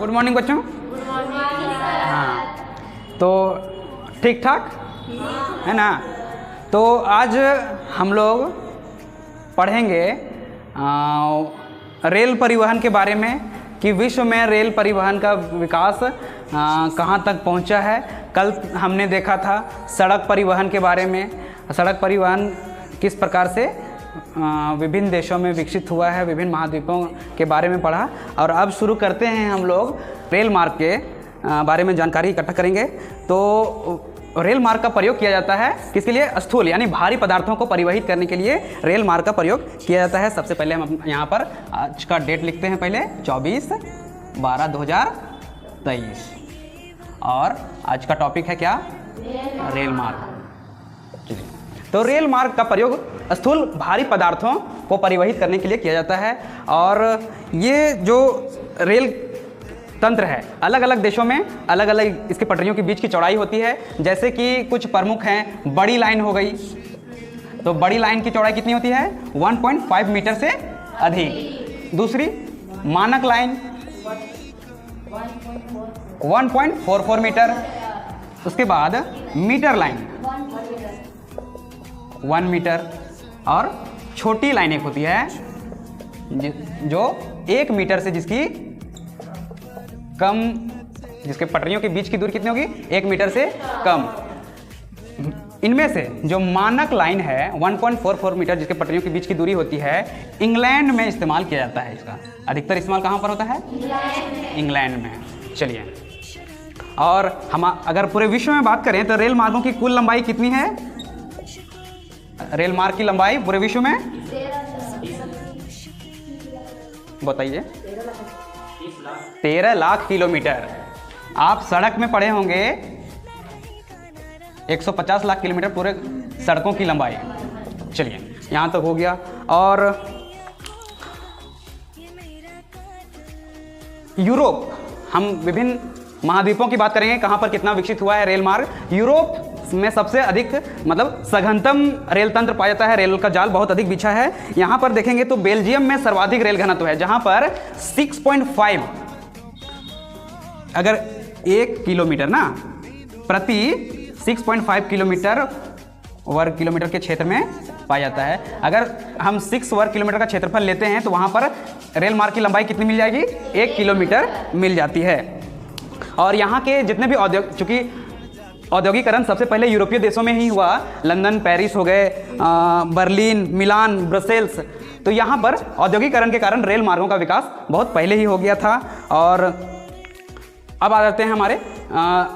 Good morning बच्चों। हाँ, तो ठीक ठाक है ना। तो आज हम लोग पढ़ेंगे रेल परिवहन के बारे में कि विश्व में रेल परिवहन का विकास कहाँ तक पहुँचा है। कल हमने देखा था सड़क परिवहन के बारे में, सड़क परिवहन किस प्रकार से विभिन्न देशों में विकसित हुआ है, विभिन्न महाद्वीपों के बारे में पढ़ा। और अब शुरू करते हैं हम लोग रेल मार्ग के बारे में जानकारी इकट्ठा करेंगे। तो रेल मार्ग का प्रयोग किया जाता है किसके लिए? स्थूल यानी भारी पदार्थों को परिवहित करने के लिए रेल मार्ग का प्रयोग किया जाता है। सबसे पहले हम यहाँ पर आज का डेट लिखते हैं, पहले 24/12/2023 और आज का टॉपिक है क्या? रेल मार्ग। तो रेल मार्ग का प्रयोग स्थूल भारी पदार्थों को परिवहित करने के लिए किया जाता है। और ये जो रेल तंत्र है अलग अलग देशों में अलग अलग इसके पटरियों के बीच की चौड़ाई होती है। जैसे कि कुछ प्रमुख हैं, बड़ी लाइन हो गई, तो बड़ी लाइन की चौड़ाई कितनी होती है? 1.5 मीटर से अधिक। दूसरी मानक लाइन 1.44 मीटर। उसके बाद मीटर लाइन 1 मीटर। और छोटी लाइन एक होती है जो 1 मीटर से जिसके पटरियों के बीच की दूरी कितनी होगी? 1 मीटर से कम। इनमें से जो मानक लाइन है 1.44 मीटर जिसके पटरियों के बीच की दूरी होती है, इंग्लैंड में इस्तेमाल किया जाता है। इसका अधिकतर इस्तेमाल कहाँ पर होता है? इंग्लैंड में। चलिए, और हम अगर पूरे विश्व में बात करें तो रेल मार्गों की कुल लंबाई कितनी है? रेल मार्ग की लंबाई पूरे विश्व में बताइए। 13 लाख किलोमीटर। आप सड़क में पढ़े होंगे 150 लाख किलोमीटर पूरे सड़कों की लंबाई। चलिए, यहाँ तक हो गया। और यूरोप, हम विभिन्न महाद्वीपों की बात करेंगे कहाँ पर कितना विकसित हुआ है रेल मार्ग। यूरोप में सबसे अधिक मतलब सघनतम रेल तंत्र पाया जाता है, रेल का जाल बहुत अधिक बिछा है। यहाँ पर देखेंगे तो बेल्जियम में सर्वाधिक रेल घनत्व है, जहाँ पर 6.5 अगर 1 किलोमीटर ना प्रति 6.5 किलोमीटर वर्ग किलोमीटर के क्षेत्र में पाया जाता है। अगर हम 6 वर्ग किलोमीटर का क्षेत्रफल लेते हैं तो वहाँ पर रेल मार्ग की लंबाई कितनी मिल जाएगी? 1 किलोमीटर मिल जाती है। और यहाँ के जितने भी चूँकि औद्योगिकरण सबसे पहले यूरोपीय देशों में ही हुआ, लंदन, पेरिस हो गए, बर्लिन, मिलान, ब्रसेल्स, तो यहाँ पर औद्योगिकरण के कारण रेल मार्गों का विकास बहुत पहले ही हो गया था। और अब आ जाते हैं हमारे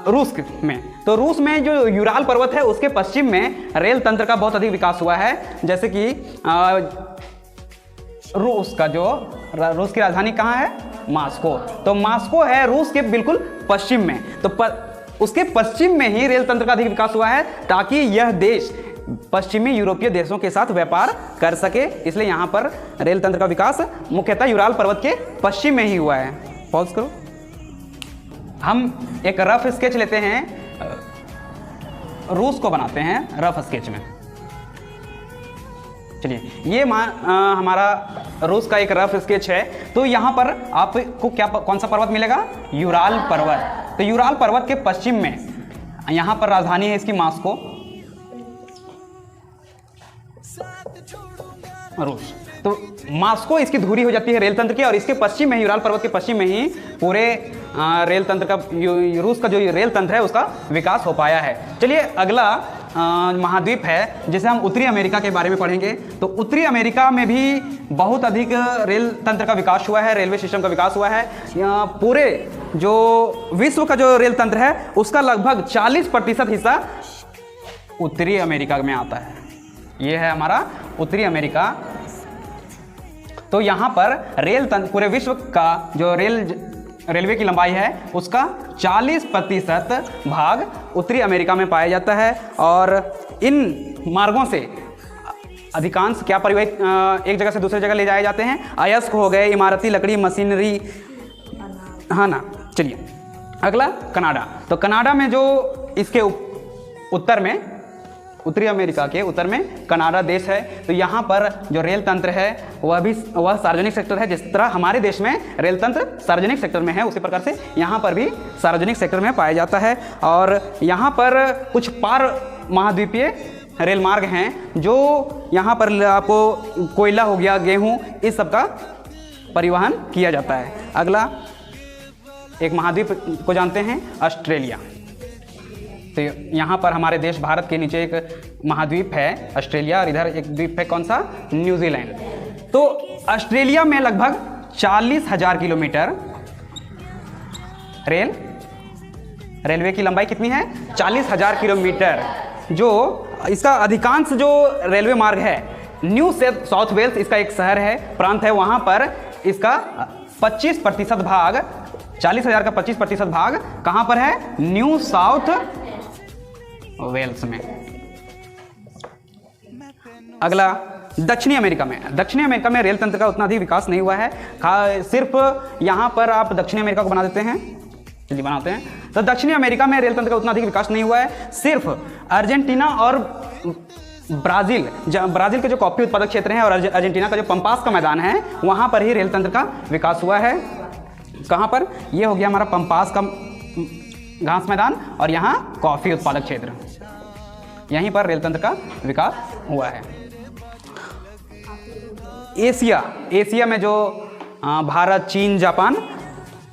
रूस में। तो रूस में जो यूराल पर्वत है उसके पश्चिम में रेल तंत्र का बहुत अधिक विकास हुआ है। जैसे कि रूस की राजधानी कहाँ है? मॉस्को। तो मॉस्को है रूस के बिल्कुल पश्चिम में। तो उसके पश्चिम में ही रेल तंत्र का अधिक विकास हुआ है ताकि यह देश पश्चिमी यूरोपीय देशों के साथ व्यापार कर सके। इसलिए यहाँ पर रेल तंत्र का विकास मुख्यतः यूराल पर्वत के पश्चिम में ही हुआ है। पॉज करो, हम एक रफ स्केच लेते हैं, रूस को बनाते हैं रफ स्केच में। चलिए, ये हमारा रूस का एक रफ स्केच है। तो यहाँ पर आपको कौन सा पर्वत मिलेगा? यूराल पर्वत। तो यूराल पर्वत के पश्चिम में यहाँ पर राजधानी है इसकी मॉस्को, रूस। तो मॉस्को इसकी धुरी हो जाती है रेल तंत्र की, और इसके पश्चिम में, यूराल पर्वत के पश्चिम में ही पूरे रेल तंत्र का, रूस का जो रेल तंत्र है उसका विकास हो पाया है। चलिए, अगला महाद्वीप है जिसे हम उत्तरी अमेरिका के बारे में पढ़ेंगे। तो उत्तरी अमेरिका में भी बहुत अधिक रेल तंत्र का विकास हुआ है, रेलवे सिस्टम का विकास हुआ है। पूरे जो विश्व का जो रेल तंत्र है उसका लगभग 40% हिस्सा उत्तरी अमेरिका में आता है। ये है हमारा उत्तरी अमेरिका। तो यहाँ पर रेल तंत्र, पूरे विश्व का जो रेलवे की लंबाई है उसका 40% भाग उत्तरी अमेरिका में पाया जाता है। और इन मार्गों से अधिकांश क्या परिवहित एक जगह से दूसरी जगह ले जाए जाते हैं? अयस्क हो गए, इमारती लकड़ी, मशीनरी, हाँ ना। चलिए, अगला कनाडा। तो कनाडा में जो इसके उत्तर में उत्तरी अमेरिका के उत्तर में कनाडा देश है। तो यहाँ पर जो रेल तंत्र है वह सार्वजनिक सेक्टर है। जिस तरह हमारे देश में रेल तंत्र सार्वजनिक सेक्टर में है, उसी प्रकार से यहाँ पर भी सार्वजनिक सेक्टर में पाया जाता है। और यहाँ पर कुछ पार महाद्वीपीय रेल मार्ग हैं, जो यहाँ पर आपको कोयला हो गया, गेहूँ, इस सब का परिवहन किया जाता है। अगला एक महाद्वीप को जानते हैं, ऑस्ट्रेलिया। तो यहाँ पर हमारे देश भारत के नीचे एक महाद्वीप है ऑस्ट्रेलिया, और इधर एक द्वीप है कौन सा, न्यूजीलैंड। तो ऑस्ट्रेलिया में लगभग 40,000 किलोमीटर रेलवे की लंबाई कितनी है, 40,000 किलोमीटर। जो इसका अधिकांश जो रेलवे मार्ग है, न्यू साउथ वेल्स इसका एक शहर है, प्रांत है, वहाँ पर इसका 25% भाग, 40,000 का 25% भाग कहाँ पर है, न्यू साउथ वेल्स में। अगला दक्षिणी अमेरिका में रेल तंत्र का उतना अधिक विकास नहीं हुआ है। सिर्फ यहाँ पर आप दक्षिणी अमेरिका को बना देते हैं, चलिए बनाते हैं। तो दक्षिणी अमेरिका में रेल तंत्र का उतना अधिक विकास नहीं हुआ है। सिर्फ अर्जेंटीना और ब्राज़ील के जो कॉफी उत्पादक क्षेत्र हैं और अर्जेंटीना का जो पंपास का मैदान है, वहाँ पर ही रेल तंत्र का विकास हुआ है। कहाँ पर, ये हो गया हमारा पंपास का घास मैदान, और यहाँ कॉफ़ी उत्पादक क्षेत्र, यहीं पर रेल तंत्र का विकास हुआ है। एशिया में जो भारत, चीन, जापान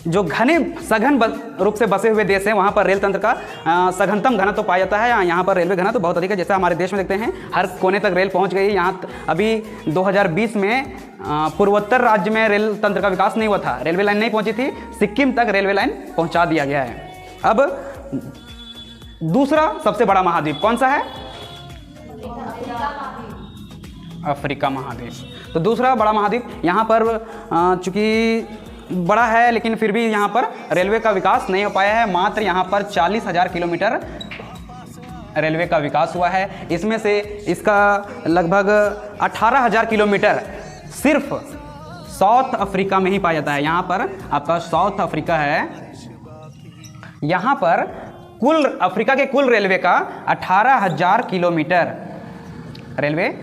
जो घने सघन रूप से बसे हुए देश हैं, वहाँ पर रेल तंत्र का सघनतम घनत्व तो पाया जाता है। यहाँ पर रेलवे घनत्व तो बहुत अधिक है। जैसा हमारे देश में देखते हैं हर कोने तक रेल पहुँच गई। यहाँ अभी 2020 में पूर्वोत्तर राज्य में रेल तंत्र का विकास नहीं हुआ था, रेलवे लाइन नहीं पहुँची थी, सिक्किम तक रेलवे लाइन पहुँचा दिया गया है। अब दूसरा सबसे बड़ा महाद्वीप कौन सा है, अफ्रीका महाद्वीप। तो दूसरा बड़ा महाद्वीप, यहाँ पर चूँकि बड़ा है लेकिन फिर भी यहाँ पर रेलवे का विकास नहीं हो पाया है। मात्र यहाँ पर 40,000 किलोमीटर रेलवे का विकास हुआ है। इसमें से इसका लगभग 18,000 किलोमीटर सिर्फ साउथ अफ्रीका में ही पाया जाता है। यहाँ पर आपका साउथ अफ्रीका है, यहाँ पर कुल अफ्रीका के कुल रेलवे का 18,000 किलोमीटर रेलवे,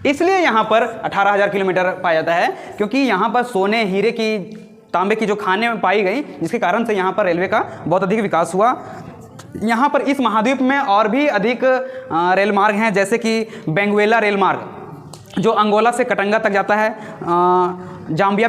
इसलिए यहाँ पर 18,000 किलोमीटर पाया जाता है क्योंकि यहाँ पर सोने, हीरे की, तांबे की जो खानें में पाई गई, जिसके कारण से यहाँ पर रेलवे का बहुत अधिक विकास हुआ। यहाँ पर इस महाद्वीप में और भी अधिक रेल मार्ग हैं, जैसे कि बेंगुएला रेल मार्ग जो अंगोला से कटंगा तक जाता है, जाम्बिया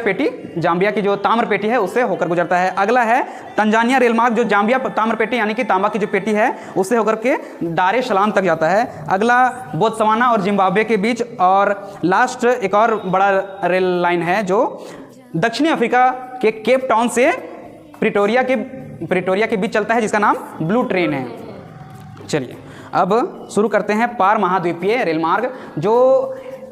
की जो ताम्र पेटी है उससे होकर गुजरता है। अगला है तंजानिया रेल मार्ग जो जाम्बिया ताम्र पेटी यानी कि तांबा की जो पेटी है उससे होकर के दार ए सलाम तक जाता है। अगला बोत्सवाना और जिम्बाब्वे के बीच, और लास्ट एक और बड़ा रेल लाइन है जो दक्षिणी अफ्रीका के केप टाउन से प्रिटोरिया के बीच चलता है, जिसका नाम ब्लू ट्रेन है। चलिए अब शुरू करते हैं पार महाद्वीपीय रेल मार्ग। जो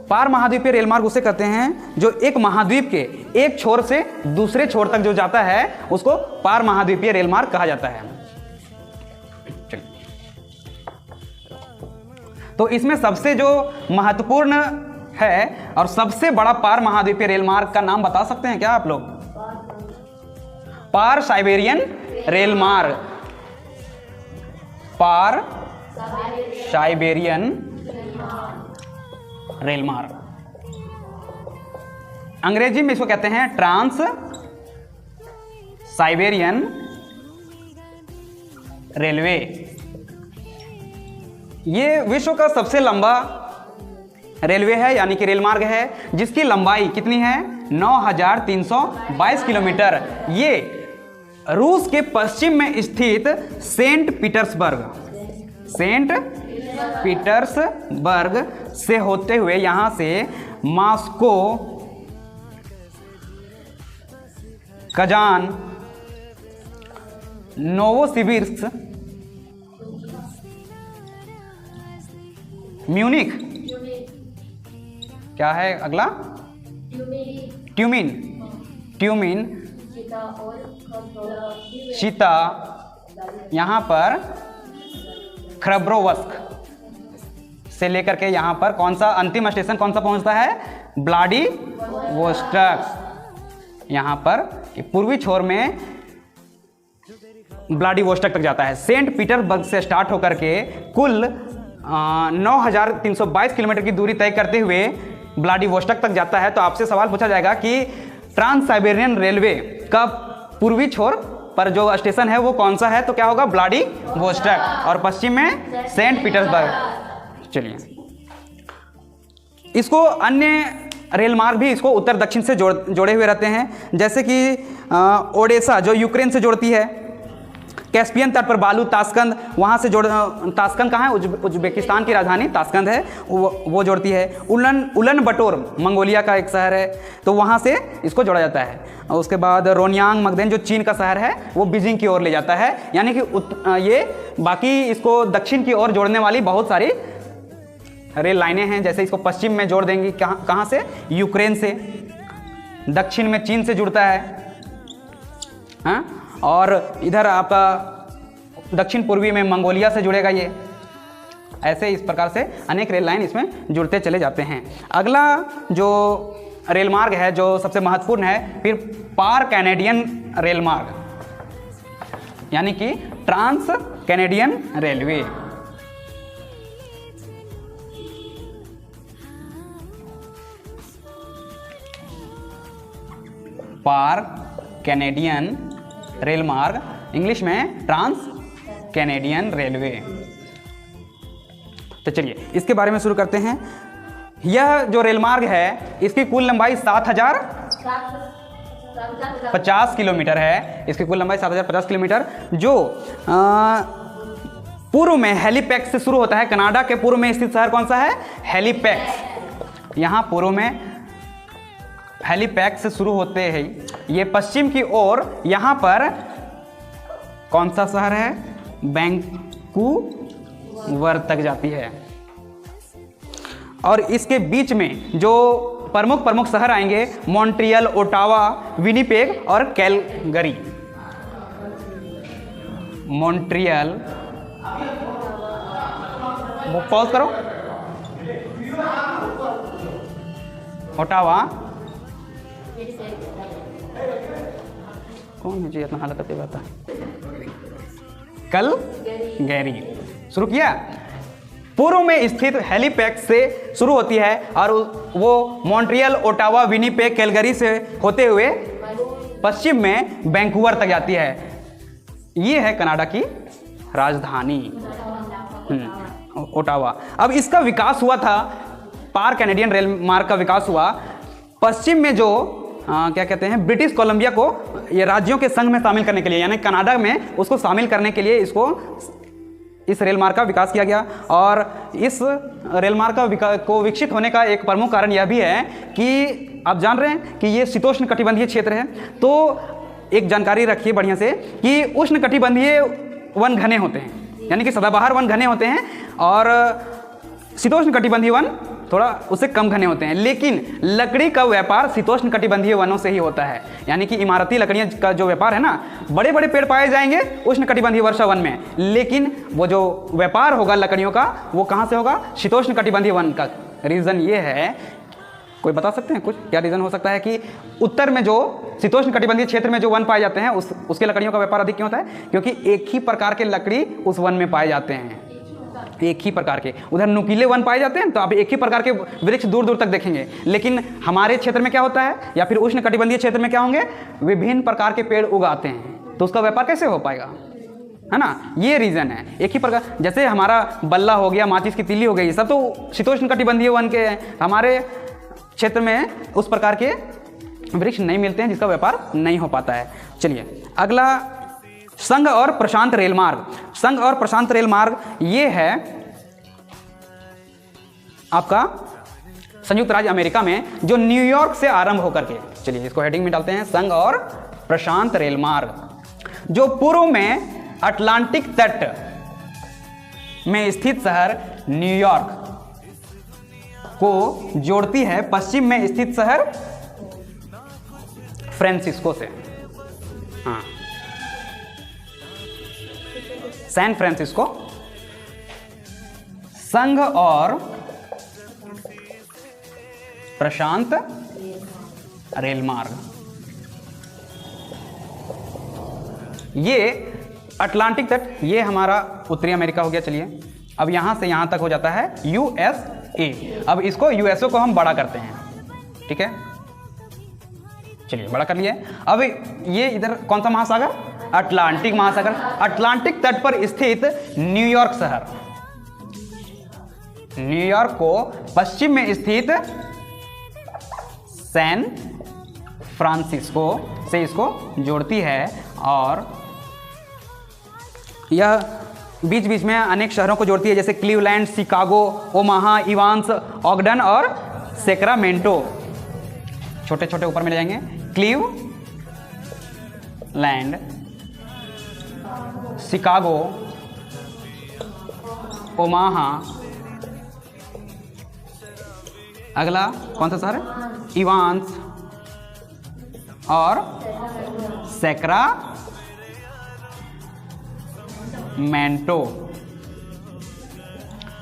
पार महाद्वीपीय रेल मार्ग उसे कहते हैं जो एक महाद्वीप के एक छोर से दूसरे छोर तक जो जाता है उसको पार महाद्वीपीय रेल मार्ग कहा जाता है। तो इसमें सबसे जो महत्वपूर्ण है और सबसे बड़ा पार महाद्वीपीय रेल मार्ग का नाम बता सकते हैं क्या आप लोग? पार साइबेरियन रेल मार्ग, पार साइबेरियन रेल मार्ग, अंग्रेजी में इसको कहते हैं ट्रांस साइबेरियन रेलवे। ये विश्व का सबसे लंबा रेलवे है, यानी कि रेल मार्ग है, जिसकी लंबाई कितनी है? 9,322 किलोमीटर। ये रूस के पश्चिम में स्थित सेंट पीटर्सबर्ग से होते हुए यहां से मॉस्को, कजान, नोवोसिबिर्स्क, म्यूनिख, क्या है अगला? ट्यूमिन, शीता, यहाँ पर ख्रब्रोवस्क से लेकर के यहाँ पर कौन सा अंतिम स्टेशन कौन सा पहुँचता है? व्लादिवोस्टोक। यहाँ पर पूर्वी छोर में व्लादिवोस्टोक तक जाता है। सेंट पीटर्सबर्ग से स्टार्ट होकर के कुल 9,322 किलोमीटर की दूरी तय करते हुए व्लादिवोस्टॉक तक जाता है। तो आपसे सवाल पूछा जाएगा कि ट्रांस साइबेरियन रेलवे का पूर्वी छोर पर जो स्टेशन है वो कौन सा है, तो क्या होगा, व्लादिवोस्टॉक, और पश्चिम में सेंट पीटर्सबर्ग। चलिए, इसको अन्य रेल मार्ग भी इसको उत्तर दक्षिण से जोड़े हुए रहते हैं, जैसे कि ओडेसा जो यूक्रेन से जोड़ती है, कैस्पियन तट पर बालू ताशकंद वहाँ से ताशकंद कहाँ है, उज्बेकिस्तान की राजधानी ताशकंद है, वो जोड़ती है। उलन बटोर मंगोलिया का एक शहर है, तो वहाँ से इसको जोड़ा जाता है। और उसके बाद रोनियांग मगदेन जो चीन का शहर है वो बीजिंग की ओर ले जाता है, यानी कि ये बाकी इसको दक्षिण की ओर जोड़ने वाली बहुत सारी रेल लाइनें हैं। जैसे इसको पश्चिम में जोड़ देंगी कहाँ से, यूक्रेन से, दक्षिण में चीन से जुड़ता है, हाँ? और इधर आपका दक्षिण पूर्वी में मंगोलिया से जुड़ेगा ये। ऐसे इस प्रकार से अनेक रेल लाइन इसमें जुड़ते चले जाते हैं। अगला जो रेल मार्ग है जो सबसे महत्वपूर्ण है, फिर पार कैनेडियन रेल मार्ग, यानी कि ट्रांस कैनेडियन रेलवे। पार कैनेडियन रेल मार्ग, इंग्लिश में ट्रांस कैनेडियन रेलवे। तो चलिए इसके बारे में शुरू करते हैं। यह जो रेल मार्ग है इसकी कुल लंबाई 7,050 किलोमीटर है। इसकी कुल लंबाई 7,050 किलोमीटर, जो पूर्व में हैलीपैक्स से शुरू होता है। कनाडा के पूर्व में स्थित शहर कौन सा है, हैलीपैक्स। यहाँ पूर्व में हैलीपैक्स से शुरू होते हैं, ये पश्चिम की ओर यहाँ पर कौन सा शहर है, वैंकूवर तक जाती है। और इसके बीच में जो प्रमुख शहर आएंगे, मॉन्ट्रियल, ओटावा, विनिपेग और कैलगरी। मॉन्ट्रियल, पॉज करो, ओटावा, कौन है जी इतना हालत करते रहता है, कैलगरी। शुरू किया। पूर्व में स्थित हैलीपैक्स से शुरू होती है और वो मॉन्ट्रियल, ओटावा, विनिपेग, कैलगरी से होते हुए पश्चिम में वैंकूवर तक जाती है। ये है कनाडा की राजधानी ओटावा। अब इसका विकास हुआ था, पार कैनेडियन रेल मार्ग का विकास हुआ पश्चिम में जो क्या कहते हैं, ब्रिटिश कोलंबिया को ये राज्यों के संघ में शामिल करने के लिए, यानी कनाडा में उसको शामिल करने के लिए इस रेल मार्ग का विकास किया गया। और इस रेल मार्ग को विकसित होने का एक प्रमुख कारण यह भी है कि आप जान रहे हैं कि ये शीतोष्ण कटिबंधीय क्षेत्र है। तो एक जानकारी रखिए बढ़िया से कि उष्ण कटिबंधीय वन घने होते हैं, यानी कि सदाबहार वन घने होते हैं, और शीतोष्ण कटिबंधीय वन थोड़ा उससे कम घने होते हैं। लेकिन लकड़ी का व्यापार शीतोष्ण कटिबंधीय वनों से ही होता है, यानी कि इमारती लकड़ियाँ का जो व्यापार है ना, बड़े बड़े पेड़ पाए जाएंगे उष्ण कटिबंधीय वर्षा वन में, लेकिन वो जो व्यापार होगा लकड़ियों का वो कहाँ से होगा, शीतोष्ण कटिबंधीय वन का। रीज़न ये है, कोई बता सकते हैं कुछ, क्या रीज़न हो सकता है कि उत्तर में जो शीतोष्ण कटिबंधीय क्षेत्र में जो वन पाए जाते हैं उसके लकड़ियों का व्यापार अधिक क्यों होता है? क्योंकि एक ही प्रकार के लकड़ी उस वन में पाए जाते हैं, एक ही प्रकार के। उधर नुकीले वन पाए जाते हैं तो आप एक ही प्रकार के वृक्ष दूर दूर तक देखेंगे, लेकिन हमारे क्षेत्र में क्या होता है, या फिर उष्ण कटिबंधीय क्षेत्र में क्या होंगे, विभिन्न प्रकार के पेड़ उगाते हैं, तो उसका व्यापार कैसे हो पाएगा, है ना। ये रीज़न है। एक ही प्रकार, जैसे हमारा बल्ला हो गया, माचिस की तीली हो गई, सब तो शीतोष्ण कटिबंधीय वन के हैं। हमारे क्षेत्र में उस प्रकार के वृक्ष नहीं मिलते हैं जिसका व्यापार नहीं हो पाता है। चलिए अगला, संघ और प्रशांत रेल मार्ग। संघ और प्रशांत रेल मार्ग ये है आपका संयुक्त राज्य अमेरिका में, जो न्यूयॉर्क से आरंभ होकर के, चलिए इसको हेडिंग में डालते हैं, संघ और प्रशांत रेल मार्ग, जो पूर्व में अटलांटिक तट में स्थित शहर न्यूयॉर्क को जोड़ती है पश्चिम में स्थित शहर फ्रांसिस्को से। हाँ, सैन फ्रांसिस्को। संघ और प्रशांत रेल मार्ग, ये अटलांटिक तट, ये हमारा उत्तरी अमेरिका हो गया। चलिए अब यहाँ से यहाँ तक हो जाता है USA। अब इसको यूएसओ को हम बड़ा करते हैं, ठीक है, चलिए बड़ा कर लिए। अब ये इधर कौन सा महासागर, अटलांटिक महासागर। अटलांटिक तट पर स्थित न्यूयॉर्क शहर, न्यूयॉर्क को पश्चिम में स्थित सैन फ्रांसिस्को से इसको जोड़ती है, और यह बीच बीच में अनेक शहरों को जोड़ती है, जैसे क्लीवलैंड, शिकागो, ओमाहा, इवांस, ऑगडन और सैक्रामेंटो। छोटे छोटे ऊपर मिल जाएंगे, क्लीवलैंड, शिकागो, ओमाहा, अगला कौन सा शहर है, इवांस और सैक्रामेंटो।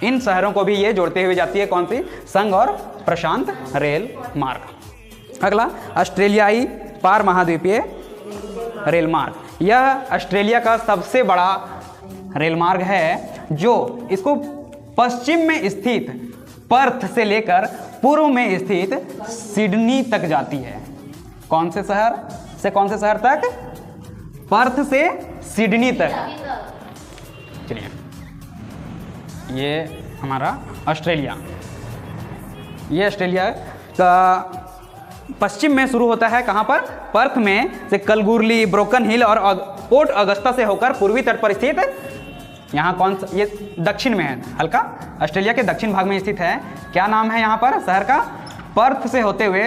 इन शहरों को भी ये जोड़ते हुए जाती है, कौन सी, संघ और प्रशांत रेल मार्ग। अगला ऑस्ट्रेलियाई पार महाद्वीपीय रेल मार्ग। यह ऑस्ट्रेलिया का सबसे बड़ा रेल मार्ग है, जो इसको पश्चिम में स्थित पर्थ से लेकर पूर्व में स्थित सिडनी तक जाती है। कौन से शहर से कौन से शहर तक, पर्थ से सिडनी तक। चलिए, ये हमारा ऑस्ट्रेलिया, ये ऑस्ट्रेलिया का पश्चिम में शुरू होता है, कहाँ पर, पर्थ में से कलगुरली, ब्रोकन हिल और पोर्ट अगस्ता से होकर पूर्वी तट पर स्थित, यहाँ कौन सा, ये दक्षिण में है, हल्का ऑस्ट्रेलिया के दक्षिण भाग में स्थित है। क्या नाम है यहाँ पर शहर का, पर्थ से होते हुए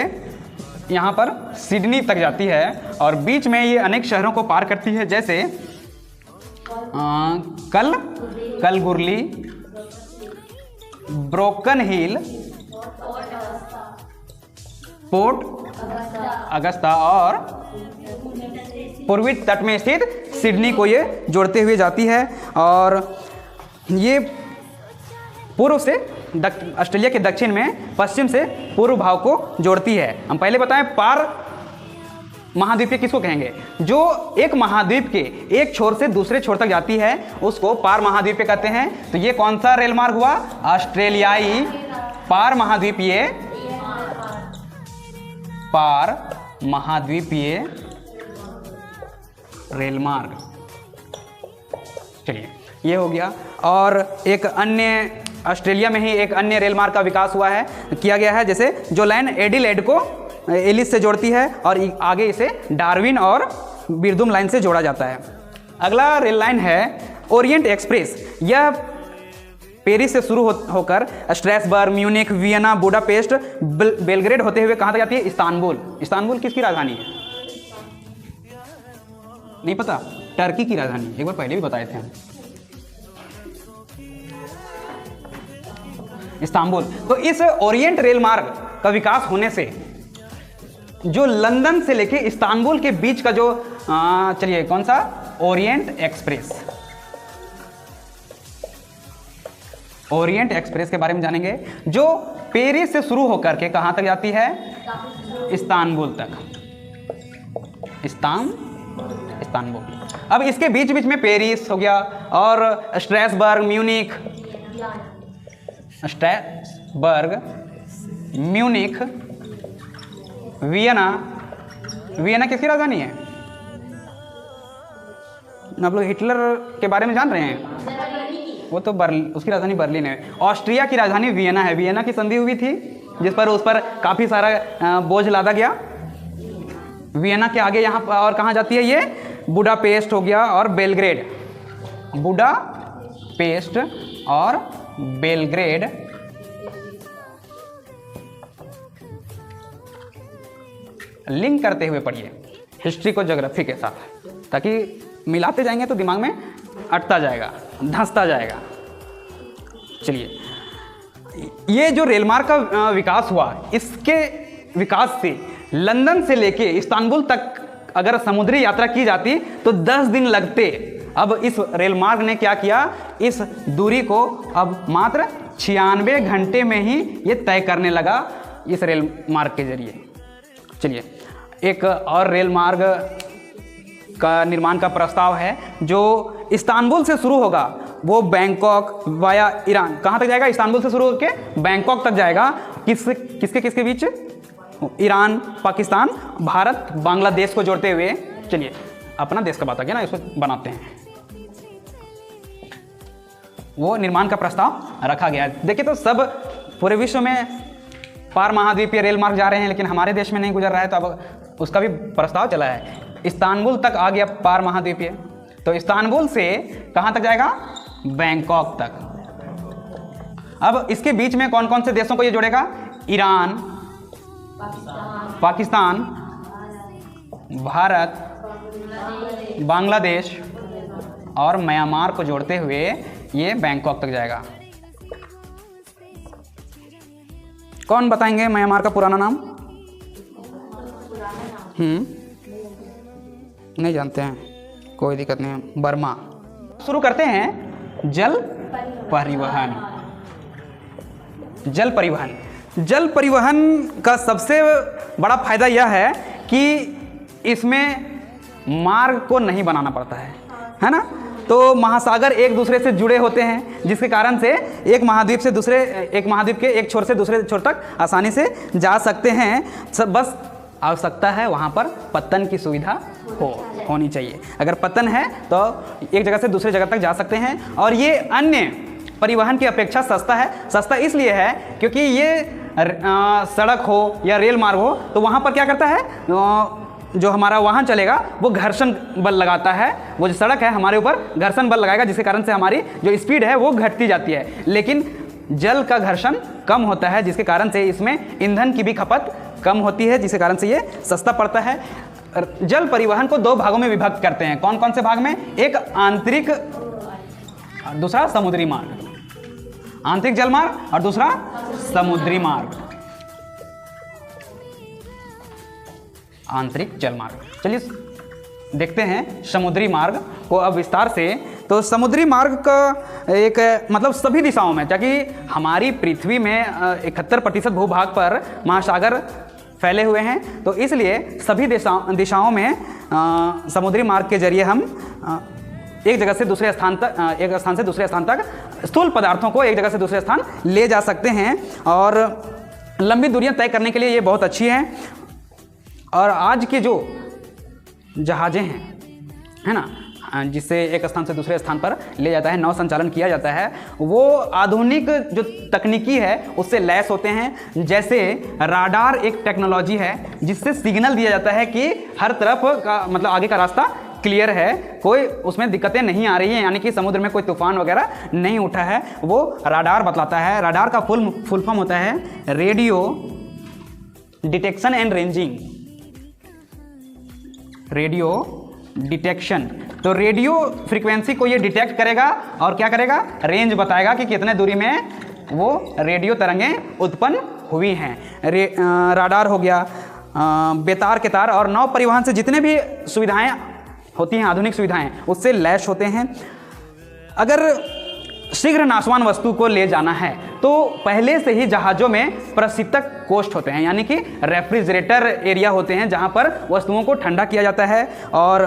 यहाँ पर सिडनी तक जाती है, और बीच में ये अनेक शहरों को पार करती है, जैसे कलगुरली, ब्रोकन हिल, पोर्ट अगस्ता और पूर्वी तट में स्थित सिडनी को ये जोड़ते हुए जाती है। और ये पूर्व से ऑस्ट्रेलिया के दक्षिण में पश्चिम से पूर्व भाग को जोड़ती है। हम पहले बताएं, पार महाद्वीपीय किसको कहेंगे, जो एक महाद्वीप के एक छोर से दूसरे छोर तक जाती है, उसको पार महाद्वीपीय कहते हैं। तो ये कौन सा रेल मार्ग हुआ, ऑस्ट्रेलियाई पार महाद्वीपीय रेल मार्ग। चलिए, ये हो गया। और एक अन्य ऑस्ट्रेलिया में ही एक अन्य रेल मार्ग का विकास हुआ है, किया गया है, जैसे जो लाइन एडिलेड को एलिस से जोड़ती है और आगे इसे डार्विन और बिरदुम लाइन से जोड़ा जाता है। अगला रेल लाइन है ओरिएंट एक्सप्रेस। यह पेरिस से शुरू होकर Strasberg, Munich, Vienna, Budapest, Belgrade होते हुए कहाँ तक जाती है, इस्तांबुल। इस्तांबुल किसकी राजधानी है, नहीं पता, टर्की की राजधानी, एक बार पहले भी बताए थे हम, इस्तांबुल। तो इस ओरिएंट रेल मार्ग का विकास होने से जो लंदन से लेके इस्तांबुल के बीच का जो चलिए कौन सा, ओरिएंट एक्सप्रेस, ओरिएंट एक्सप्रेस के बारे में जानेंगे, जो पेरिस से शुरू होकर के कहां तक जाती है, इस्तांबुल तक, इस्तांबुल। अब इसके बीच बीच में पेरिस हो गया और स्ट्रैसबर्ग, म्यूनिख, वियना। वियना किसकी राजधानी है, आप लोग हिटलर के बारे में जान रहे हैं, वो तो उसकी राजधानी बर्लिन है। ऑस्ट्रिया की राजधानी वियना है। वियना की संधि हुई थी जिस पर उस पर काफ़ी सारा बोझ लादा गया। वियना के आगे यहाँ और कहाँ जाती है, ये बुडापेस्ट हो गया और बेलग्रेड, बुडापेस्ट और बेलग्रेड। लिंक करते हुए पढ़िए हिस्ट्री को ज्योग्राफी के साथ, ताकि मिलाते जाएंगे तो दिमाग में अटता जाएगा, धंसता जाएगा। चलिए, ये जो रेल मार्ग का विकास हुआ, इसके विकास से लंदन से लेके इस्तांबुल तक अगर समुद्री यात्रा की जाती तो 10 दिन लगते। अब इस रेल मार्ग ने क्या किया, इस दूरी को अब मात्र 96 घंटे में ही ये तय करने लगा इस रेल मार्ग के जरिए। चलिए, एक और रेल मार्ग का निर्माण का प्रस्ताव है जो इस्तांबुल से शुरू होगा, वो बैंकॉक वाया ईरान कहाँ तक जाएगा, इस्तांबुल से शुरू होकर बैंकॉक तक जाएगा। किसके किसके बीच, ईरान, पाकिस्तान, भारत, बांग्लादेश को जोड़ते हुए। चलिए अपना देश का बात आ गया ना, इसको बनाते हैं। वो निर्माण का प्रस्ताव रखा गया है। देखिए तो सब पूरे विश्व में पार महाद्वीपीय रेल मार्ग जा रहे हैं, लेकिन हमारे देश में नहीं गुजर रहा है, तो अब उसका भी प्रस्ताव चला है। इस्तांबुल तक आ गया पार महाद्वीपीय, तो इस्तांबुल से कहाँ तक जाएगा, बैंकॉक तक। अब इसके बीच में कौन कौन से देशों को ये जोड़ेगा, ईरान, पाकिस्तान, भारत, बांग्लादेश और म्यांमार को जोड़ते हुए ये बैंकॉक तक जाएगा। कौन बताएंगे म्यांमार का पुराना नाम? नहीं जानते हैं, कोई दिक्कत नहीं है। बर्मा। शुरू करते हैं जल परिवहन। जल परिवहन, जल परिवहन का सबसे बड़ा फायदा यह है कि इसमें मार्ग को नहीं बनाना पड़ता है ना। तो महासागर एक दूसरे से जुड़े होते हैं, जिसके कारण से एक महाद्वीप के एक छोर से दूसरे छोर तक आसानी से जा सकते हैं। बस आवश्यकता है वहाँ पर पत्तन की सुविधा होनी चाहिए। अगर पत्तन है तो एक जगह से दूसरे जगह तक जा सकते हैं। और ये अन्य परिवहन की अपेक्षा सस्ता है। सस्ता इसलिए है क्योंकि ये सड़क हो या रेल मार्ग हो, तो वहाँ पर क्या करता है, जो हमारा वाहन चलेगा वो घर्षण बल लगाता है। वो जो सड़क है हमारे ऊपर घर्षण बल लगाएगा, जिसके कारण से हमारी जो स्पीड है वो घटती जाती है। लेकिन जल का घर्षण कम होता है, जिसके कारण से इसमें ईंधन की भी खपत कम होती है, जिसके कारण से ये सस्ता पड़ता है। जल परिवहन को दो भागों में विभक्त करते हैं। कौन कौन से भाग में? एक आंतरिक, दूसरा समुद्री मार्ग। आंतरिक जल मार्ग और दूसरा समुद्री मार्ग, आंतरिक जल मार्ग। चलिए देखते हैं समुद्री मार्ग को अब विस्तार से। तो समुद्री मार्ग का एक मतलब सभी दिशाओं में, ताकि हमारी पृथ्वी में 71% भूभाग पर महासागर फैले हुए हैं, तो इसलिए सभी दिशाओं में समुद्री मार्ग के जरिए हम एक जगह से दूसरे स्थान तक, एक स्थान से दूसरे स्थान तक स्थूल पदार्थों को एक जगह से दूसरे स्थान ले जा सकते हैं। और लंबी दूरियां तय करने के लिए ये बहुत अच्छी हैं। और आज के जो जहाज़ें हैं, है ना, जिससे एक स्थान से दूसरे स्थान पर ले जाता है, नौ संचालन किया जाता है, वो आधुनिक जो तकनीकी है उससे लैस होते हैं। जैसे राडार एक टेक्नोलॉजी है जिससे सिग्नल दिया जाता है कि हर तरफ का मतलब आगे का रास्ता क्लियर है, कोई उसमें दिक्कतें नहीं आ रही हैं, यानी कि समुद्र में कोई तूफान वगैरह नहीं उठा है, वो राडार बतलाता है। राडार का फुल फॉर्म होता है radio detection and ranging. Radio detection, तो रेडियो फ्रीक्वेंसी को ये डिटेक्ट करेगा और क्या करेगा, रेंज बताएगा कि कितने दूरी में वो रेडियो तरंगें उत्पन्न हुई हैं। राडार हो गया, बेतार के तार और नौ परिवहन से जितने भी सुविधाएं होती हैं, आधुनिक सुविधाएं, उससे लैस होते हैं। अगर शीघ्र नाशवान वस्तु को ले जाना है तो पहले से ही जहाज़ों में प्रशीतक कोष्ठ होते हैं, यानी कि रेफ्रिजरेटर एरिया होते हैं, जहां पर वस्तुओं को ठंडा किया जाता है। और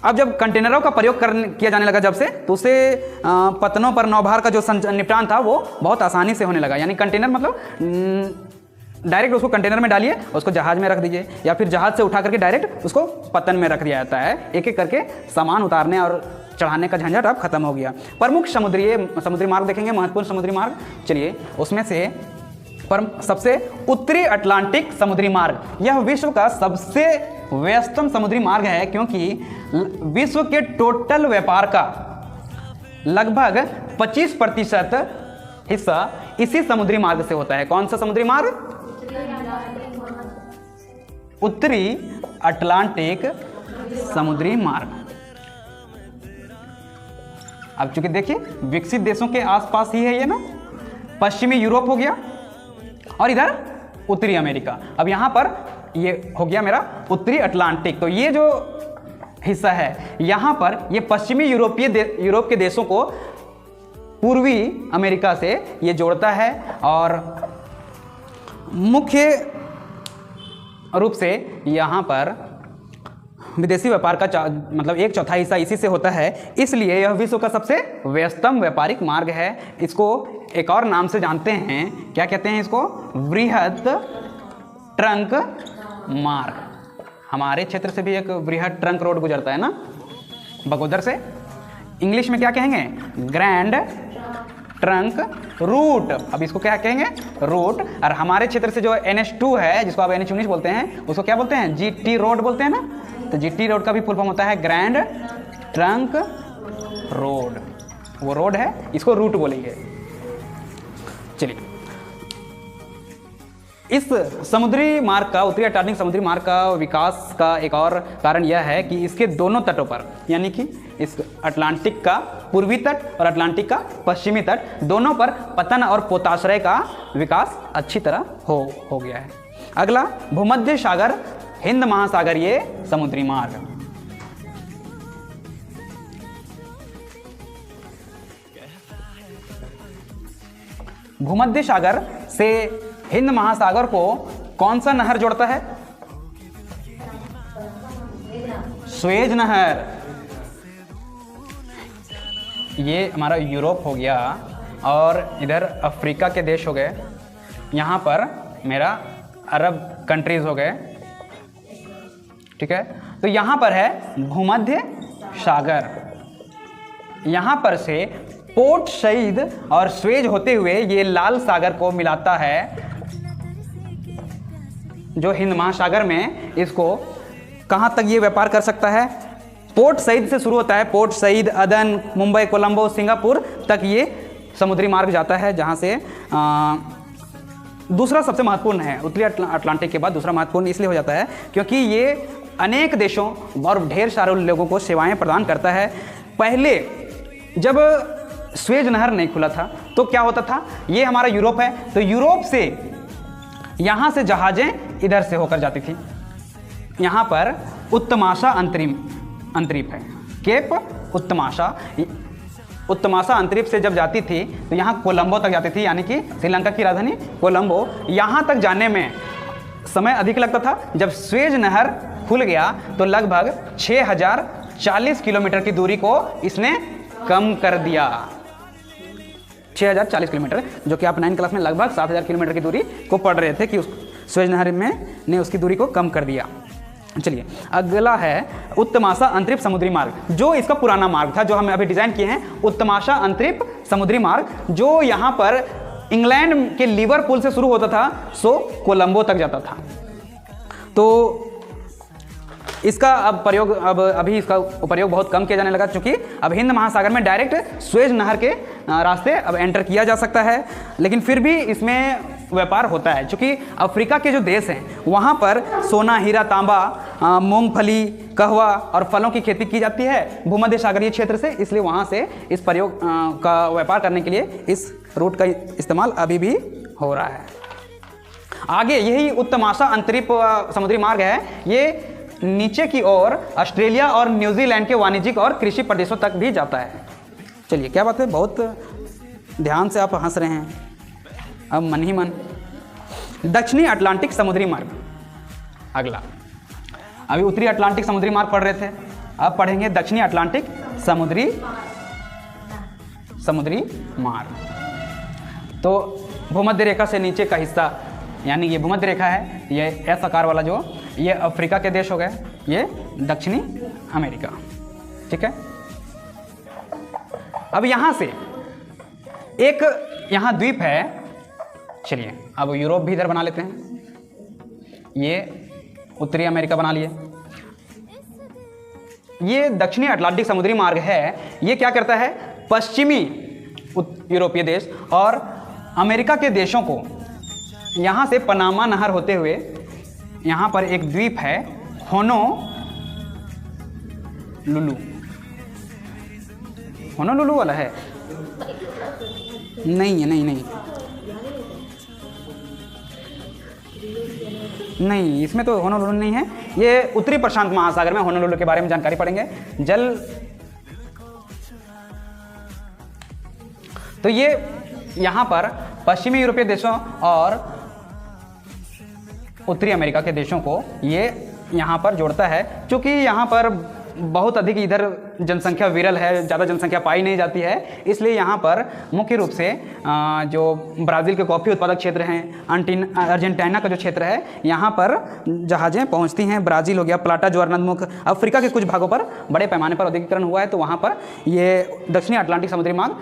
अब जब कंटेनरों का प्रयोग किया जाने लगा जब से, तो उससे पतनों पर नौभार का जो निपटान था वो बहुत आसानी से होने लगा। यानी कंटेनर मतलब डायरेक्ट उसको कंटेनर में डालिए, उसको जहाज में रख दीजिए, या फिर जहाज से उठा करके डायरेक्ट उसको पतन में रख दिया जाता है। एक एक करके सामान उतारने और चढ़ाने का झंझट अब खत्म हो गया। प्रमुख समुद्री मार्ग देखेंगे, महत्वपूर्ण समुद्री मार्ग। चलिए उसमें से सबसे उत्तरी अटलांटिक समुद्री मार्ग, यह विश्व का सबसे व्यस्तम समुद्री मार्ग है, क्योंकि विश्व के टोटल व्यापार का लगभग 25% हिस्सा इसी समुद्री मार्ग से होता है। कौन सा समुद्री मार्ग? उत्तरी अटलांटिक समुद्री मार्ग। अब चूंकि देखिए विकसित देशों के आसपास ही है ये ना, पश्चिमी यूरोप हो गया और इधर उत्तरी अमेरिका। अब यहां पर ये हो गया मेरा उत्तरी अटलांटिक। तो ये जो हिस्सा है यहां पर ये पश्चिमी यूरोप के देशों को पूर्वी अमेरिका से ये जोड़ता है। और मुख्य रूप से यहाँ पर विदेशी व्यापार का मतलब 1/4 हिस्सा इसी से होता है, इसलिए यह विश्व का सबसे व्यस्तम व्यापारिक मार्ग है। इसको एक और नाम से जानते हैं, क्या कहते हैं इसको? वृहद ट्रंक मार्ग। हमारे क्षेत्र से भी एक वृहद ट्रंक रोड गुजरता है ना, बगोदर से। इंग्लिश में क्या कहेंगे? Grand trunk route. अब इसको क्या कहेंगे? रूट। और हमारे क्षेत्र से जो NH2 है, जिसको आप NH19 बोलते हैं, उसको क्या बोलते हैं? GT रोड बोलते हैं ना। तो GT रोड का भी फुल फॉर्म होता है ग्रैंड ट्रंक रोड। वो रोड है, इसको रूट बोलेंगे। चलिए, इस समुद्री मार्ग का, उत्तरी अटलांटिक समुद्री मार्ग का विकास का एक और कारण यह है कि इसके दोनों तटों पर, यानी कि इस अटलांटिक का पूर्वी तट और अटलांटिक का पश्चिमी तट, दोनों पर पतन और पोताश्रय का विकास अच्छी तरह हो गया है। अगला, भूमध्य सागर हिंद महासागर ये समुद्री मार्ग। भूमध्य सागर से हिंद महासागर को कौन सा नहर जोड़ता है? स्वेज नहर। ये हमारा यूरोप हो गया और इधर अफ्रीका के देश हो गए, यहाँ पर मेरा अरब कंट्रीज हो गए, ठीक है। तो यहाँ पर है भूमध्य सागर। यहाँ पर से पोर्ट सईद और स्वेज होते हुए ये लाल सागर को मिलाता है, जो हिंद महासागर में इसको कहाँ तक ये व्यापार कर सकता है? पोर्ट सईद से शुरू होता है, पोर्ट सईद, अदन, मुंबई, कोलंबो, सिंगापुर तक ये समुद्री मार्ग जाता है, जहाँ से दूसरा सबसे महत्वपूर्ण है। उत्तरी अटलांटिक के बाद दूसरा महत्वपूर्ण इसलिए हो जाता है क्योंकि ये अनेक देशों और ढेर सारे लोगों को सेवाएं प्रदान करता है। पहले जब स्वेज नहर नहीं खुला था तो क्या होता था? ये हमारा यूरोप है, तो यूरोप से यहाँ से जहाजें इधर से होकर जाती थी। यहाँ पर उत्तमाशा अंतरीप है, केप उत्तमाशा अंतरीप से जब जाती थी तो यहाँ कोलंबो तक जाती थी, यानी कि श्रीलंका की राजधानी कोलंबो। यहाँ तक जाने में समय अधिक लगता था। जब स्वेज नहर खुल गया तो लगभग 6040 किलोमीटर की दूरी को इसने कम कर दिया। 6040 किलोमीटर, जो कि आप 9 क्लास में लगभग 7000 किलोमीटर की दूरी को पढ़ रहे थे कि उस स्वेज नहर में ने उसकी दूरी को कम कर दिया। चलिए, अगला है उत्तमाशा अंतरिप समुद्री मार्ग, जो इसका पुराना मार्ग था, जो हम अभी डिजाइन किए हैं। उत्तमाशा अंतरिप समुद्री मार्ग जो यहाँ पर इंग्लैंड के लिवरपूल से शुरू होता था, सो कोलंबो तक जाता था। तो इसका अभी इसका प्रयोग बहुत कम किया जाने लगा, क्योंकि अब हिंद महासागर में डायरेक्ट स्वेज नहर के रास्ते अब एंटर किया जा सकता है। लेकिन फिर भी इसमें व्यापार होता है, क्योंकि अफ्रीका के जो देश हैं वहाँ पर सोना, हीरा, तांबा, मूंगफली, कहवा और फलों की खेती की जाती है भूमध्य सागरीय क्षेत्र से, इसलिए वहाँ से इस प्रयोग का व्यापार करने के लिए इस रूट का इस्तेमाल अभी भी हो रहा है। आगे यही उत्तमाशा अंतरिप समुद्री मार्ग है, ये नीचे की ओर ऑस्ट्रेलिया और न्यूजीलैंड के वाणिज्यिक और कृषि प्रदेशों तक भी जाता है। चलिए, क्या बात है, बहुत ध्यान से आप हंस रहे हैं, अब मन ही मन। दक्षिणी अटलांटिक समुद्री मार्ग अगला। अभी उत्तरी अटलांटिक समुद्री मार्ग पढ़ रहे थे, अब पढ़ेंगे दक्षिणी अटलांटिक समुद्री मार्ग। तो भूमध्य रेखा से नीचे का हिस्सा, यानी ये भूमध्य रेखा है, ये एस आकार वाला, जो ये अफ्रीका के देश हो गए, ये दक्षिणी अमेरिका, ठीक है। अब यहाँ से एक यहाँ द्वीप है। चलिए, अब यूरोप भी इधर बना लेते हैं, ये उत्तरी अमेरिका बना लिए। ये दक्षिणी अटलांटिक समुद्री मार्ग है, ये क्या करता है? पश्चिमी यूरोपीय देश और अमेरिका के देशों को यहाँ से पनामा नहर होते हुए यहाँ पर एक द्वीप है होनोलुलु वाला है, नहीं है, नहीं, इसमें तो होनोलुलु नहीं है। ये उत्तरी प्रशांत महासागर में होनोलुलु के बारे में जानकारी पढ़ेंगे। तो ये यहाँ पर पश्चिमी यूरोपीय देशों और उत्तरी अमेरिका के देशों को ये यहाँ पर जोड़ता है। क्योंकि यहाँ पर बहुत अधिक इधर जनसंख्या विरल है, ज़्यादा जनसंख्या पाई नहीं जाती है, इसलिए यहाँ पर मुख्य रूप से जो ब्राज़ील के कॉफ़ी उत्पादक क्षेत्र हैं, अर्जेंटीना का जो क्षेत्र है, यहाँ पर जहाज़ें पहुँचती हैं। ब्राज़ील हो गया, प्लाटा ज्वारनदमुख, अफ्रीका के कुछ भागों पर बड़े पैमाने पर औद्योगिकरण हुआ है, तो वहाँ पर ये दक्षिणी अटलांटिक समुद्री मार्ग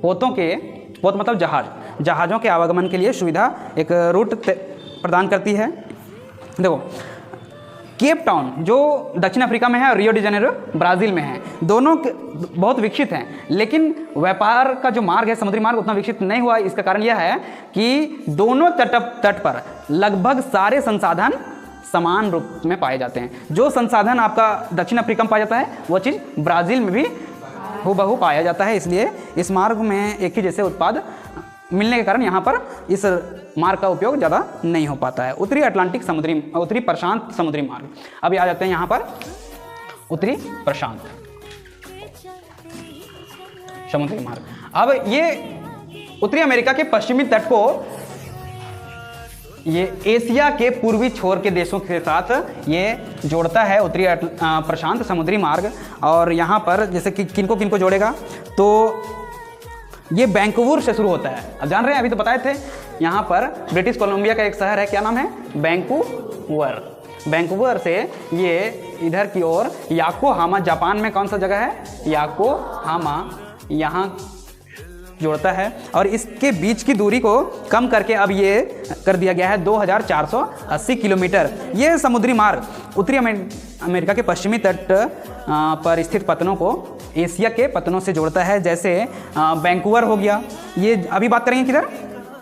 पोत मतलब जहाज़ों के आवागमन के लिए सुविधा एक रूट प्रदान करती है। देखो, केप टाउन जो दक्षिण अफ्रीका में है और रियो डी जेनेरो ब्राज़ील में है, दोनों बहुत विकसित हैं, लेकिन व्यापार का जो मार्ग है, समुद्री मार्ग, उतना विकसित नहीं हुआ। इसका कारण यह है कि दोनों तट पर लगभग सारे संसाधन समान रूप में पाए जाते हैं। जो संसाधन आपका दक्षिण अफ्रीका में पाया जाता है, वो चीज़ ब्राज़ील में भी हूबहू पाया जाता है। इसलिए इस मार्ग में एक ही जैसे उत्पाद मिलने के कारण यहाँ पर इस मार्ग का उपयोग ज़्यादा नहीं हो पाता है। उत्तरी प्रशांत समुद्री मार्ग। अभी आ जाते हैं यहाँ पर उत्तरी प्रशांत समुद्री मार्ग। अब ये उत्तरी अमेरिका के पश्चिमी तट को ये एशिया के पूर्वी छोर के देशों के साथ ये जोड़ता है, उत्तरी प्रशांत समुद्री मार्ग। और यहाँ पर जैसे कि किनको जोड़ेगा, तो ये वैंकूवर से शुरू होता है। अब जान रहे हैं, अभी तो बताए थे, यहाँ पर ब्रिटिश कोलंबिया का एक शहर है, क्या नाम है, वैंकूवर से ये इधर की ओर याकोहामा, जापान में कौन सा जगह है, याकोहामा, यहाँ जोड़ता है। और इसके बीच की दूरी को कम करके अब ये कर दिया गया है 2480 किलोमीटर। ये समुद्री मार्ग उत्तरी अमेरिका के पश्चिमी तट पर स्थित पत्तनों को एशिया के पत्तनों से जोड़ता है। जैसे वैंकूवर हो गया, ये अभी बात करेंगे किधर,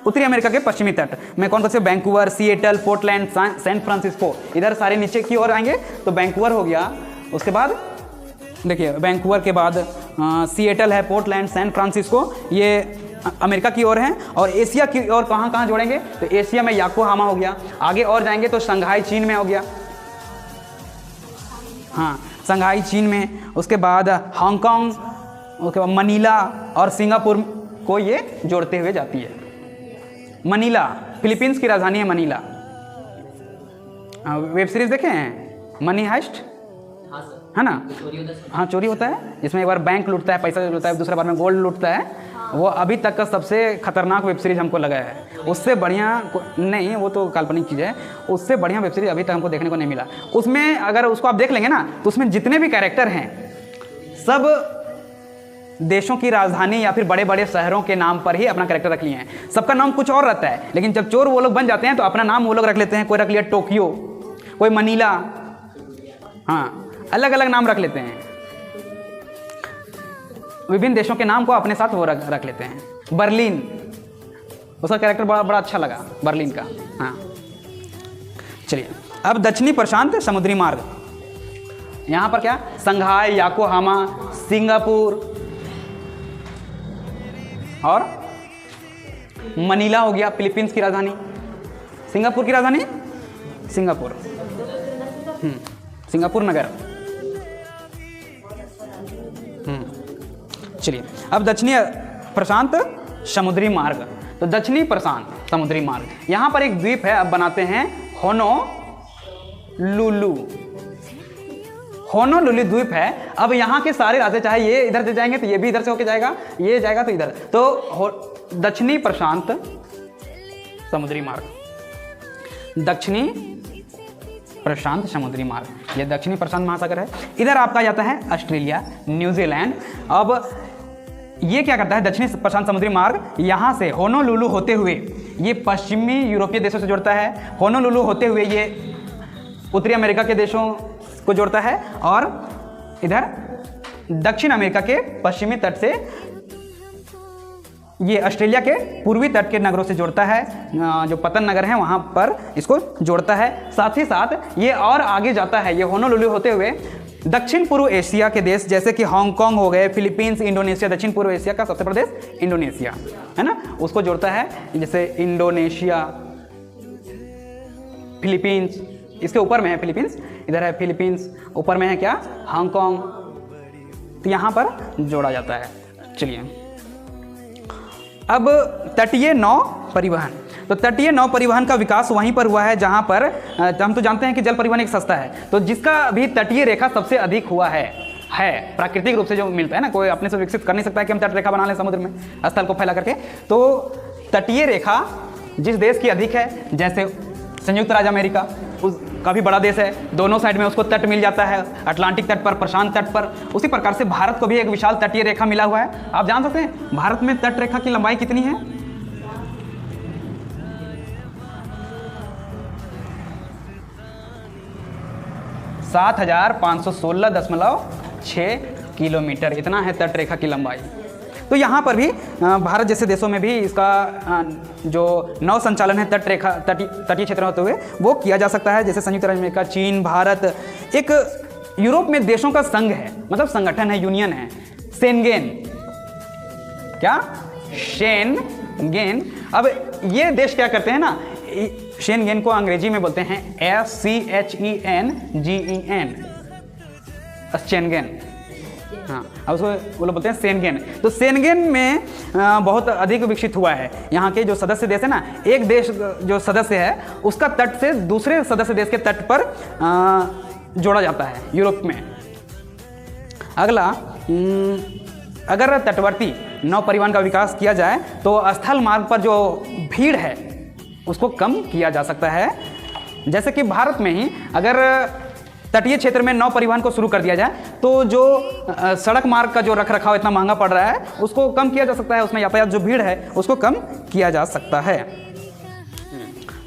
उत्तरी अमेरिका के पश्चिमी तट में कौन कौन से, Vancouver, Seattle, Portland, San Francisco, इधर सारे नीचे की ओर आएंगे तो वैंकूवर हो गया। उसके बाद देखिए, वैंकूवर के बाद सिएटल है, पोर्टलैंड, सैन फ्रांसिस्को, ये अमेरिका की ओर हैं। और एशिया की ओर कहाँ जोड़ेंगे, तो एशिया में याकोहामा हो गया। आगे और जाएंगे तो शंघाई चीन में हो गया, हाँ शंघाई चीन में। उसके बाद हांगकांग, उसके बाद मनीला और सिंगापुर को ये जोड़ते हुए जाती है। मनीला फिलीपींस की राजधानी है, मनीला। वेब सीरीज देखे हैं मनी हाइस्ट, है ना, हाँ चोरी होता है, जिसमें एक बार बैंक लूटता है, पैसा लूटता है, दूसरा बार में गोल्ड लूटता है। वो अभी तक का सबसे खतरनाक वेब सीरीज हमको लगा है। उससे बढ़िया नहीं, वो तो काल्पनिक चीज़ है, उससे बढ़िया वेब सीरीज अभी तक हमको देखने को नहीं मिला। उसमें अगर उसको आप देख लेंगे ना, तो उसमें जितने भी कैरेक्टर हैं सब देशों की राजधानी या फिर बड़े बड़े शहरों के नाम पर ही अपना कैरेक्टर रख लिए हैं। सबका नाम कुछ और रहता है, लेकिन जब चोर वो लोग बन जाते हैं तो अपना नाम वो लोग रख लेते हैं। कोई रख लिया टोक्यो, कोई मनीला, हाँ अलग अलग नाम रख लेते हैं। विभिन्न देशों के नाम को अपने साथ वो रख लेते हैं। बर्लिन, उसका कैरेक्टर बड़ा अच्छा लगा, बर्लिन का। हाँ चलिए, अब दक्षिणी प्रशांत समुद्री मार्ग, यहाँ पर क्या, शंघाई, याकोहामा, सिंगापुर और मनीला हो गया, फिलीपींस की राजधानी। सिंगापुर की राजधानी सिंगापुर, सिंगापुर नगर। चलिए, अब दक्षिणी प्रशांत समुद्री मार्ग। तो दक्षिणी प्रशांत समुद्री मार्ग, यहाँ पर एक द्वीप है, अब बनाते हैं होनोलुलु। होनोलुलु द्वीप है। अब यहाँ के सारे रास्ते, चाहे ये इधर से जाएंगे तो ये भी इधर से होके जाएगा, ये जाएगा तो इधर, तो दक्षिणी प्रशांत समुद्री मार्ग, दक्षिणी प्रशांत समुद्री मार्ग, ये दक्षिणी प्रशांत महासागर है। इधर आपका जाता है ऑस्ट्रेलिया, न्यूजीलैंड। अब ये क्या करता है, दक्षिणी प्रशांत समुद्री मार्ग यहाँ से होनोलुलु होते हुए ये पश्चिमी यूरोपीय देशों से जोड़ता है। होनोलुलु होते हुए ये उत्तरी अमेरिका के देशों को जोड़ता है और इधर दक्षिण अमेरिका के पश्चिमी तट से ये ऑस्ट्रेलिया के पूर्वी तट के नगरों से जोड़ता है। जो पतन नगर है वहाँ पर इसको जोड़ता है। साथ ही साथ ये और आगे जाता है, ये होनोलुलु होते हुए दक्षिण पूर्व एशिया के देश जैसे कि हांगकांग हो गए, फिलीपींस, इंडोनेशिया, दक्षिण पूर्व एशिया का सबसे बड़ा देश इंडोनेशिया है ना, उसको जोड़ता है। जैसे इंडोनेशिया, फिलीपींस, इसके ऊपर में है फिलीपींस, इधर है फिलीपींस, ऊपर में है क्या, हांगकांग, तो यहाँ पर जोड़ा जाता है। चलिए, अब तटीय नौ परिवहन, तो तटीय नौ परिवहन का विकास वहीं पर हुआ है जहां पर हम तो जानते हैं कि जल परिवहन एक सस्ता है, तो जिसका भी तटीय रेखा सबसे अधिक हुआ है प्राकृतिक रूप से जो मिलता है ना, कोई अपने से विकसित कर नहीं सकता है कि हम तट रेखा बना लें समुद्र में स्थल को फैला करके। तो तटीय रेखा जिस देश की अधिक है, जैसे संयुक्त राज्य अमेरिका उसका भी बड़ा देश है, दोनों साइड में उसको तट मिल जाता है, अटलांटिक तट पर, प्रशांत तट पर। उसी प्रकार से भारत को भी एक विशाल तटीय रेखा मिला हुआ है। आप जान सकते हैं भारत में तट रेखा की लंबाई कितनी है? 7,516.6 किलोमीटर, इतना है तट रेखा की लंबाई। तो यहाँ पर भी भारत जैसे देशों में भी इसका जो नौ संचालन है तट रेखा तटीय क्षेत्र होते हुए वो किया जा सकता है। जैसे संयुक्त राज्य अमेरिका, चीन, भारत एक यूरोप में देशों का संघ है, मतलब संगठन है, यूनियन है, शेंगेन। क्या? शेंगेन। अब ये देश क्या करते हैं ना, शेंगेन को अंग्रेजी में बोलते हैं SCHENGEN, शेंगेन। हाँ, अब उसको वो लोग बोलते हैं शेंगेन। तो शेंगेन में बहुत अधिक विकसित हुआ है। यहाँ के जो सदस्य देश है ना, एक देश जो सदस्य है उसका तट से दूसरे सदस्य देश के तट पर जोड़ा जाता है यूरोप में। अगला, अगर तटवर्ती नौ परिवहन का विकास किया जाए तो स्थल मार्ग पर जो भीड़ है उसको कम किया जा सकता है। जैसे कि भारत में ही अगर तटीय क्षेत्र में नौ परिवहन को शुरू कर दिया जाए तो जो सड़क मार्ग का जो रखरखाव इतना महंगा पड़ रहा है उसको कम किया जा सकता है, उसमें यातायात जो भीड़ है उसको कम किया जा सकता है।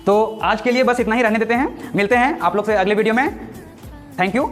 तो आज के लिए बस इतना ही रहने देते हैं, मिलते हैं आप लोग से अगले वीडियो में। Thank you.